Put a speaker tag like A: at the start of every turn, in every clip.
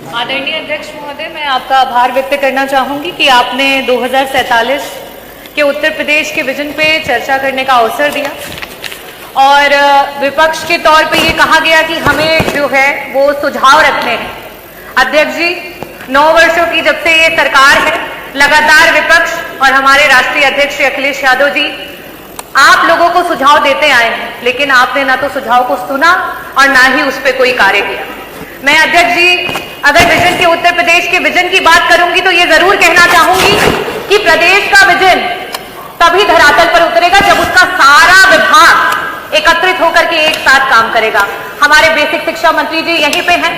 A: आदरणीय अध्यक्ष महोदय, मैं आपका आभार व्यक्त करना चाहूंगी कि आपने 2047 के उत्तर प्रदेश के विजन पे चर्चा करने का अवसर दिया और विपक्ष के तौर पे ये कहा गया कि हमें जो है वो सुझाव रखने हैं। अध्यक्ष जी, 9 वर्षों की जब से ये सरकार है, लगातार विपक्ष और हमारे राष्ट्रीय अध्यक्ष अखिलेश यादव जी आप लोगों को सुझाव देते आए हैं, लेकिन आपने ना तो सुझाव को सुना और ना ही उस पर कोई कार्य किया। मैं अध्यक्ष जी अगर विजन के उत्तर प्रदेश के विजन की बात करूंगी तो ये जरूर कहना चाहूंगी कि प्रदेश का विजन तभी धरातल पर उतरेगा जब उसका सारा विभाग एकत्रित होकर के एक साथ काम करेगा। हमारे बेसिक शिक्षा मंत्री जी यहीं पे हैं।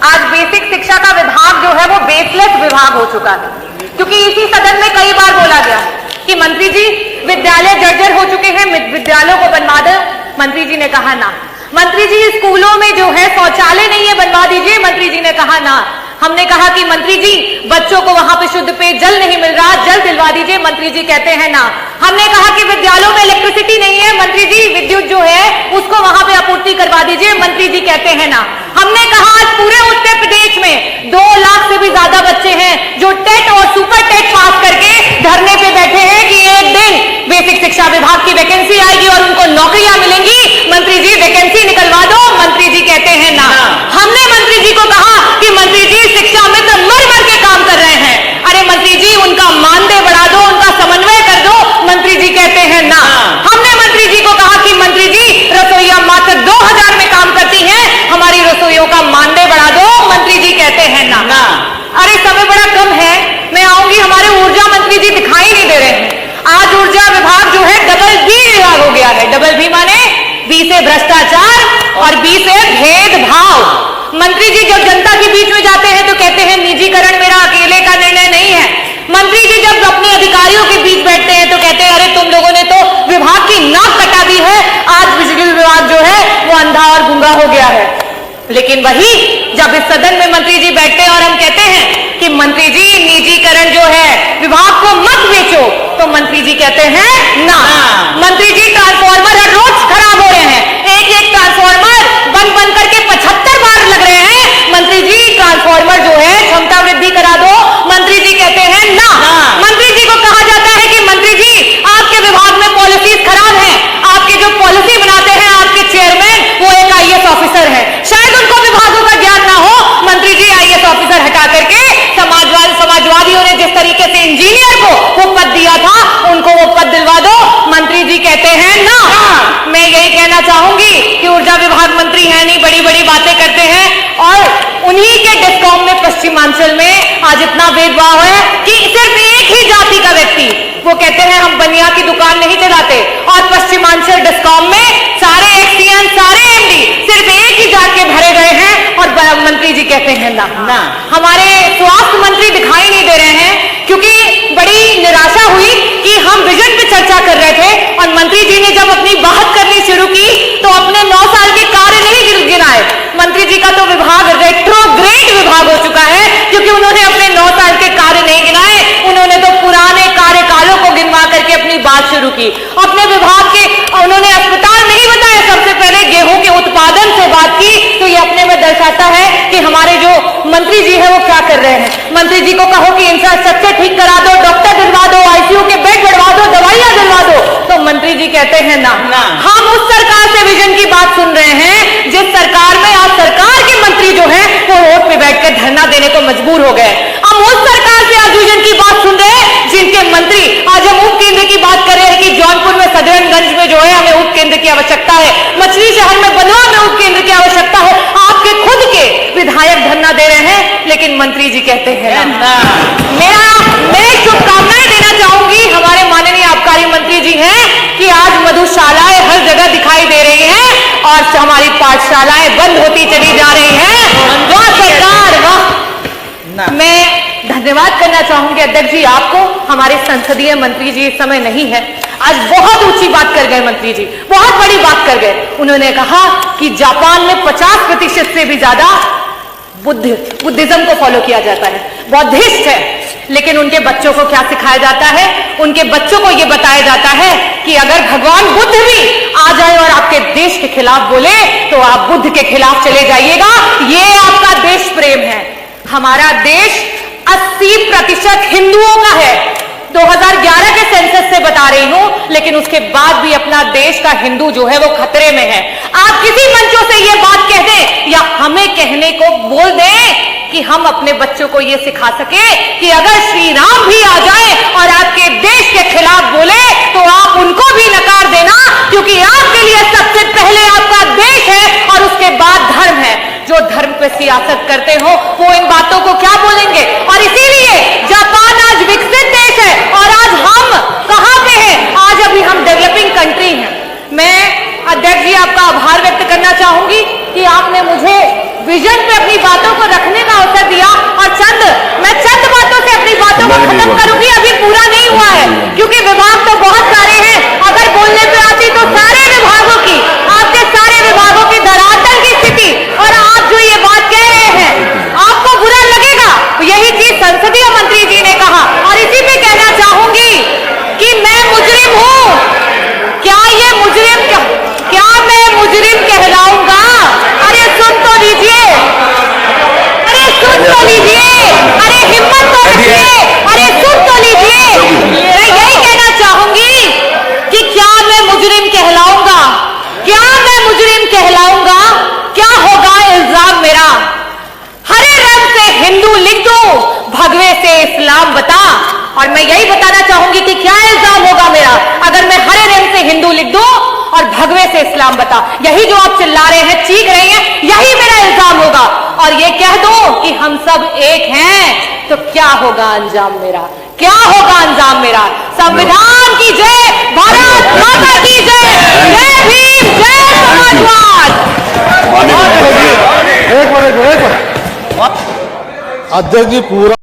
A: आज बेसिक शिक्षा का विभाग जो है वो बेसलेस विभाग हो चुका है, क्योंकि इसी सदन में कई बार बोला गया कि मंत्री जी विद्यालय जर्जर हो चुके हैं, विद्यालयों को बनवा दो। मंत्री जी ने कहा ना। मंत्री जी स्कूलों में जो है शौचालय नहीं है, बनवा दीजिए। मंत्री जी ने कहा ना। हमने कहा कि मंत्री जी बच्चों को वहां पे शुद्ध पेयजल नहीं मिल रहा, जल दिलवा दीजिए। मंत्री जी कहते हैं ना। हमने कहा कि विद्यालयों में इलेक्ट्रिसिटी नहीं है, मंत्री जी विद्युत जो है उसको वहां पे आपूर्ति करवा दीजिए। मंत्री जी कहते हैं ना। हमने कहा आज पूरे उत्तर प्रदेश में 2 लाख से भी ज्यादा बच्चे हैं जो टेट और सुपर टेट पास करके धरने पे बैठे हैं कि एक दिन बेसिक शिक्षा विभाग की वैकेंसी आएगी और उनको नौकरियां मिलेंगी। मंत्री जी वैकेंसी निकलवा दो। मंत्री जी कहते हैं ना। हमने मंत्री जी को कहा कि मंत्री जी शिक्षा मित्र मर मर के काम कर रहे हैं, अरे मंत्री जी उनका मानदेय बढ़ा दो, उनका समन्वय कर दो। मंत्री जी कहते हैं ना। हमने मंत्री जी को कहा कि मंत्री जी रसोइया मात्र 2000 में काम करती हैं, हमारी रसोइयों का मानदेय बढ़ा दो। मंत्री जी कहते हैं ना। अरे समय बड़ा कम है, मैं आऊंगी। हमारे ऊर्जा मंत्री जी दिखाई नहीं दे रहे हैं। आज ऊर्जा विभाग जो है डबल बी विभाग हो गया है। डबल बी माने बी से भ्रष्टाचार और बी से भेदभाव। मंत्री जी जब जनता के बीच में जाते हैं तो कहते हैं निजीकरण मेरा अकेले का निर्णय नहीं है। मंत्री जी जब अपने अधिकारियों के बीच बैठते हैं तो कहते हैं अरे तुम लोगों ने तो विभाग की नाक कटा दी है, आज बिजली विभाग जो है वो अंधा और गूंगा हो गया है। लेकिन वही जब इस सदन में मंत्री जी बैठते हैं और हम कहते हैं कि मंत्री जी निजीकरण जो है विभाग को मत बेचो, तो मंत्री जी कहते हैं ना। मंत्री जी ट्रांसफॉर्मर हर रोज खराब हो रहे हैं, एक ट्रांसफॉर्मर बन करके 75 बार लग रहे हैं। मंत्री जी ट्रांसफॉर्मर जो है क्षमता वृद्धि करा दो। मंत्री जी कहते हैं ना। मंत्री जी को कहा जाता है कि मंत्री जी आपके विभाग में पॉलिसीज खराब है, आपके जो पॉलिसी बनाते हैं आपके चेयरमैन वो एक IAS ऑफिसर है, शायद उनको विभागों का ज्ञान ना हो। मंत्री जी IAS ऑफिसर हटा करके समाजवादियों ने जिस तरीके से इंजीनियर को वो पद दिया था उनको वो पद दिलवा दो। मंत्री जी कहते हैं ना। मैं यही कहना चाहूंगी कि ऊर्जा विभाग मंत्री है नहीं, बड़ी बड़ी बातें करते हैं और उन्हीं के डिस्कॉम में पश्चिमांचल में आज इतना भेदभाव है कि सिर्फ एक ही जाति का व्यक्ति, वो कहते हैं हम बनिया की दुकान नहीं चलाते, और पश्चिमांचल डिस्कॉम में सारे एक्सीएन सारे MD सिर्फ एक ही जात के भरे गए हैं और मंत्री जी कहते हैं ना। हमारे स्वास्थ्य मंत्री दिखाई नहीं दे रहे हैं, क्योंकि बड़ी निराशा हुई कि हम विजन पे चर्चा कर रहे थे और मंत्री जी ने जब अपनी बात करनी शुरू की तो अपने 9 साल के कार्य नहीं गिनाए। मंत्री जी का तो विभाग रेट्रोग्रेड विभाग हो चुका है, क्योंकि उन्होंने अपने 9 साल के कार्य नहीं गिनाए, उन्होंने तो पुराने कार्यकालों को गिनवा करके अपनी बात शुरू की। अपने विभाग के उन्होंने अस्पताल नहीं बताया, सबसे पहले गेहूं के उत्पादन से बात की, तो ये अपने में दर्शाता है कि हमारे जो मंत्री जी है वो क्या कर रहे हैं। मंत्री जी को कहो कि इंफ्रास्ट्रक्चर ठीक करा दो, डॉक्टर दिलवा दो, ICU के बेड बढ़वा दो, दवाइयां दिलवा दो, तो मंत्री जी कहते हैं ना। हम उस सरकार से विजन की बात सुन रहे हैं जिस सरकार में आज सरकार के मंत्री जो है वो रोड पे बैठकर धरना देने को मजबूर हो गए। हम उस सरकार से आज विजन की बात सुन रहे हैं जिनके मंत्री आज हम उप केंद्र की बात कर रहे हैं कि जौनपुर में सदरनगंज में जो है हमें उप केंद्र की आवश्यकता है, मछली शहर में बनवा में उप केंद्र की आवश्यकता है। आपके खुद के विधायक धरना दे रहे हैं, लेकिन मंत्री जी कहते हैं ना। मैं शुभकामनाएं देना चाहूंगी हमारे माननीय आबकारी मंत्री जी हैं कि आज मधुशालाएं हर जगह दिखाई दे रही हैं और हमारी पाठशालाएं बंद होती चली जा रही हैं। वाह सरकार वाह। मैं धन्यवाद करना चाहूंगी अध्यक्ष जी आपको। हमारे संसदीय मंत्री जी इस समय नहीं है, आज बहुत ऊंची बात कर गए मंत्री जी, बहुत बड़ी बात कर गए। उन्होंने कहा कि जापान में 50% से भी ज्यादा बुद्धिज्म को फॉलो किया जाता है, बौद्धिस्ट है, लेकिन उनके बच्चों को क्या सिखाया जाता है? उनके बच्चों को यह बताया जाता है कि अगर भगवान बुद्ध भी आ जाए और आपके देश के खिलाफ बोले तो आप बुद्ध के खिलाफ चले जाइएगा। ये आपका देश प्रेम है। हमारा देश 80% हिंदुओं का है। 2011 के सेंसस से बता रही हूं, लेकिन उसके बाद भी अपना देश का हिंदू जो है वो खतरे में है। आप किसी मंचों से ये बात कह दें या हमें कहने को बोल दें कि हम अपने बच्चों को ये सिखा सके कि अगर श्री राम भी आ जाए और आपके देश के खिलाफ बोले तो आप उनको भी नकार देना, क्योंकि आपके लिए सबसे पहले आपका देश है और उसके बाद धर्म है। जो धर्म पे सियासत करते हो वो इन बातों को क्या बोलेंगे? और इसीलिए जापान आज विकसित देश है और आज हम कहां पे हैं? आज अभी हम डेवलपिंग कंट्री हैं। मैं अध्यक्ष जी आपका आभार व्यक्त करना चाहूंगी कि आपने मुझे विजन पे अपनी बातों को रखने का अवसर दिया और मैं चंद बातों से अपनी बातों को खत्म करूंगी। अभी पूरा नहीं हुआ है क्योंकि विभाग तो बहुत सारे हैं। अगर बोलने पे आती तो सारे विभागों की, आपके सारे विभागों की धरातल की स्थिति, और आप जो ये बात कह रहे हैं आपको बुरा लगेगा। यही चीज संसदीय मंत्री जी ने कहा और इसी पे कहना चाहूंगी कि मैं मुजरिम हूं। क्या ये मुजरिम, क्या मैं मुजरिम कहलाऊंगा? अरे सुन तो लीजिए, अरे सुन तो लीजिए, अरे हिम्मत तो रखिए, अरे सुन तो लीजिए। मैं यही कहना चाहूंगी कि क्या मैं मुजरिम कहलाऊंगा? क्या मैं मुजरिम कहलाऊंगा? क्या होगा इल्जाम मेरा? हरे रंग से हिंदू लिख दूं, भगवे से इस्लाम बता। और मैं यही बताना चाहूंगी कि क्या इल्जाम होगा मेरा अगर मैं हरे रंग से हिंदू लिख दूं और भगवे से इस्लाम बता। यही जो आप चिल्ला रहे हैं, चीख रहे हैं, यही मेरा इल्जाम होगा। और ये कह दो कि हम सब एक हैं तो क्या होगा अंजाम मेरा? क्या होगा अंजाम मेरा? संविधान की जय, भारत माता की जय, जय भीम, जय समाजवाद।
B: अध्यक्ष जी पूरा